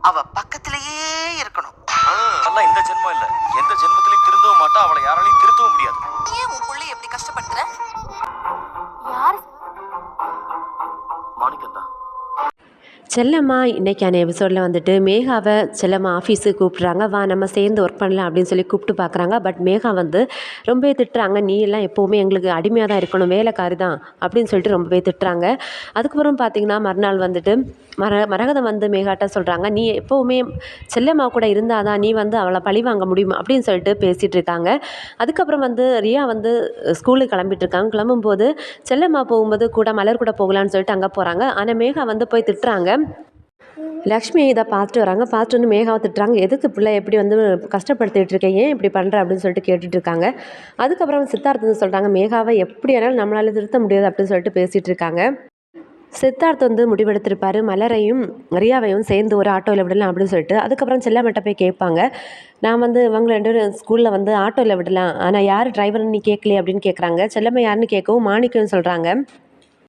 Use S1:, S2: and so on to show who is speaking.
S1: அவ பக்கத்திலேயே இருக்கணும்.
S2: அதெல்லாம் இந்த ஜென்மம் இல்ல, எந்த ஜென்மத்திலையும் திருந்தவும் மாட்டா, அவளை யாராலையும் திருத்தவும் முடியாது.
S1: ஏன் உன் புள்ளைய எப்படி கஷ்டப்படுத்துற?
S3: யார்?
S2: மாணிக்கம் தான்.
S4: செல்லம்மா இன்றைக்கான எபிசோடில் வந்துட்டு மேகாவை செல்லம்மா ஆஃபீஸுக்கு கூப்பிட்றாங்க, வா நம்ம சேர்ந்து ஒர்க் பண்ணலாம் அப்படின்னு சொல்லி கூப்பிட்டு பார்க்குறாங்க. பட் மேகா வந்து ரொம்பவே திட்டுறாங்க, நீ எல்லாம் எப்போவுமே எங்களுக்கு அடிமையாக தான் இருக்கணும், வேலைக்காரி தான் அப்படின்னு சொல்லிட்டு ரொம்பவே திட்டுறாங்க. அதுக்கப்புறம் பார்த்திங்கன்னா மறுநாள் வந்துட்டு மரகதம் வந்து மேகாட்ட சொல்கிறாங்க, நீ எப்போவுமே செல்லம்மா கூட இருந்தால் தான் நீ வந்து அவளை பழி வாங்க முடியும் அப்படின்னு சொல்லிட்டு பேசிகிட்டு இருக்காங்க. அதுக்கப்புறம் வந்து ரியா வந்து ஸ்கூலுக்கு கிளம்பிட்டு இருக்காங்க. கிளம்பும்போது செல்லம்மா போகும்போது கூட மலர் கூட போகலான்னு சொல்லிட்டு அங்கே போகிறாங்க. ஆனால் மேகா வந்து போய் திட்டுறாங்க. லக்ஷ்மி இதை பார்த்துட்டு வராங்க. பார்த்துட்டு வந்து மேகாவை திட்டுறாங்க, எதுக்கு பிள்ளை எப்படி வந்து கஷ்டப்படுத்திட்டு இருக்கேன், ஏன் இப்படி பண்ணுற அப்படின்னு சொல்லிட்டு கேட்டுட்டு இருக்காங்க. அதுக்கப்புறம் சித்தார்த்து வந்து சொல்கிறாங்க, மேகாவை எப்படி ஆனாலும் நம்மளால திருத்த முடியாது அப்படின்னு சொல்லிட்டு பேசிகிட்டு இருக்காங்க. சித்தார்த் வந்து முடிவெடுத்திருப்பார், மலரையும் ரியாவையும் சேர்ந்து ஒரு ஆட்டோவில் விடலாம் அப்படின்னு சொல்லிட்டு. அதுக்கப்புறம் செல்லம்மாட்ட போய் கேட்பாங்க, நான் வந்து இவங்க 2 பேரும் ஸ்கூலில் வந்து ஆட்டோவில் விடலாம், ஆனால் யார் டிரைவர்னு நீ கேட்கலையே அப்படின்னு கேட்குறாங்க. செல்லம்மா யாருன்னு கேட்கவும் மாணிக்கம்னு சொல்கிறாங்க.